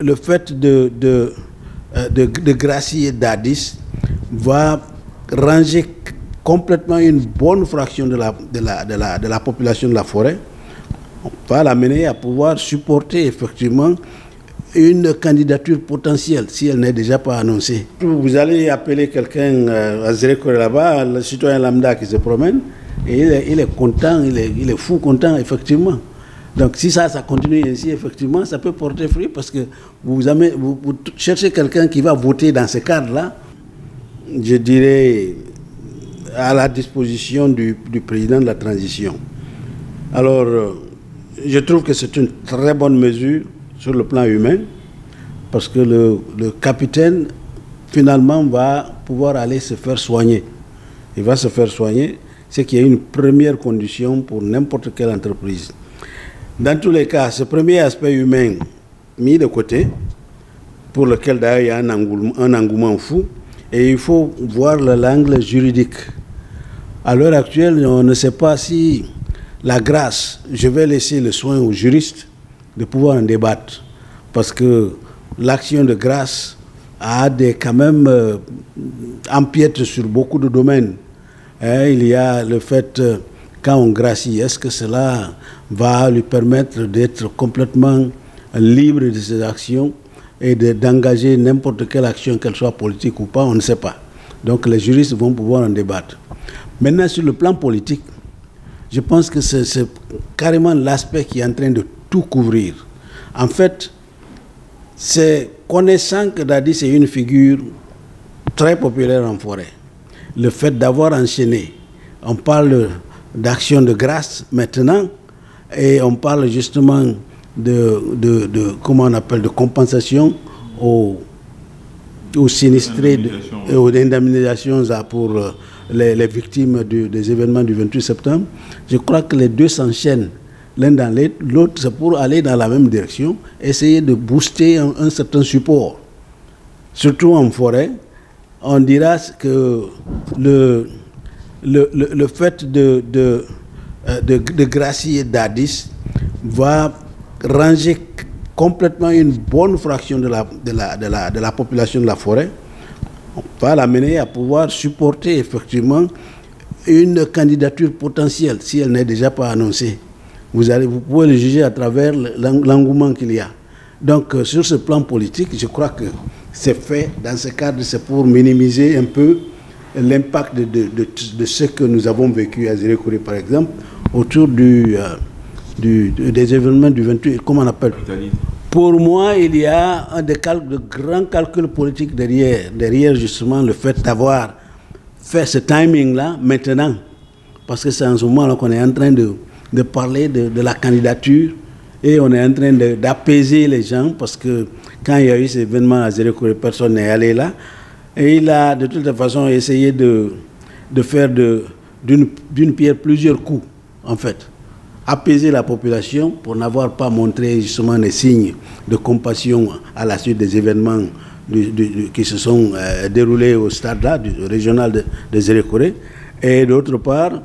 Le fait de gracier Dadis va ranger complètement une bonne fraction de la population de la forêt, va l'amener à pouvoir supporter effectivement une candidature potentielle, si elle n'est déjà pas annoncée. Vous allez appeler quelqu'un à Zérekore là-bas, le citoyen lambda qui se promène, et il est content, il est fou content, effectivement. Donc si ça continue ainsi, effectivement, ça peut porter fruit parce que vous cherchez quelqu'un qui va voter dans ce cadre-là, je dirais, à la disposition du président de la transition. Alors, je trouve que c'est une très bonne mesure sur le plan humain parce que le capitaine, finalement, va pouvoir aller se faire soigner. Il va se faire soigner, c'est qu'il y a une première condition pour n'importe quelle entreprise. Dans tous les cas, ce premier aspect humain mis de côté, pour lequel d'ailleurs il y a un engouement fou, et il faut voir l'angle juridique. À l'heure actuelle, on ne sait pas si la grâce, je vais laisser le soin aux juristes de pouvoir en débattre, parce que l'action de grâce a quand même empiète sur beaucoup de domaines. Il y a le fait, quand on gracie, est-ce que cela va lui permettre d'être complètement libre de ses actions et d'engager n'importe quelle action, qu'elle soit politique ou pas, on ne sait pas. Donc les juristes vont pouvoir en débattre. Maintenant, sur le plan politique, je pense que c'est carrément l'aspect qui est en train de tout couvrir. En fait, c'est connaissant que Dadis est une figure très populaire en forêt. Le fait d'avoir enchaîné, on parle d'action de grâce maintenant, et on parle justement comment on appelle, de compensation aux sinistrés, aux indemnisations pour les victimes des événements du 28 septembre. Je crois que les deux s'enchaînent l'un dans l'autre, c'est pour aller dans la même direction, essayer de booster un certain support. Surtout en forêt, on dira que le fait de gracier Dadis va ranger complètement une bonne fraction de la population de la forêt, va l'amener à pouvoir supporter effectivement une candidature potentielle, si elle n'est déjà pas annoncée. Vous pouvez le juger à travers l'engouement qu'il y a. Donc, sur ce plan politique, je crois que c'est fait dans ce cadre, c'est pour minimiser un peu l'impact de ce que nous avons vécu à Zérekore, par exemple, autour des événements du 28, comment on appelle? Pour moi, il y a de grands calculs politiques derrière justement le fait d'avoir fait ce timing-là maintenant. Parce que c'est en ce moment-là qu'on est en train de parler de la candidature et on est en train d'apaiser les gens parce que quand il y a eu ces événements à Zérekore, personne n'est allé là. Et il a de toute façon essayé de faire d'une pierre plusieurs coups, en fait. Apaiser la population pour n'avoir pas montré justement des signes de compassion à la suite des événements qui se sont déroulés au stade là, régional de Zérekore. Et d'autre part,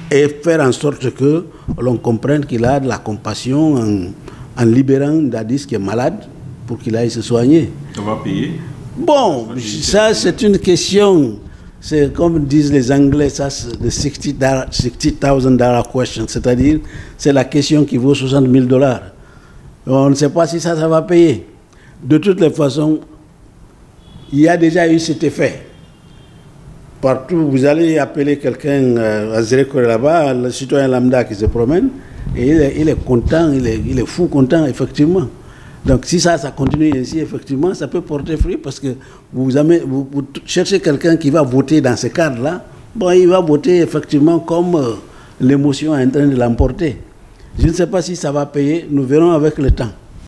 et faire en sorte que l'on comprenne qu'il a de la compassion en libérant Dadis qui est malade pour qu'il aille se soigner. On va payer? Bon, ça c'est une question, c'est comme disent les Anglais, ça c'est the $60,000 question, c'est-à-dire c'est la question qui vaut $60,000. On ne sait pas si ça va payer. De toutes les façons, il y a déjà eu cet effet. Partout, vous allez appeler quelqu'un à Zérekore là-bas, le citoyen lambda qui se promène, et il est content, il est fou content, effectivement. Donc si ça continue ainsi, effectivement, ça peut porter fruit parce que vous cherchez quelqu'un qui va voter dans ce cadre-là, bon, il va voter effectivement comme l'émotion est en train de l'emporter. Je ne sais pas si ça va payer, nous verrons avec le temps.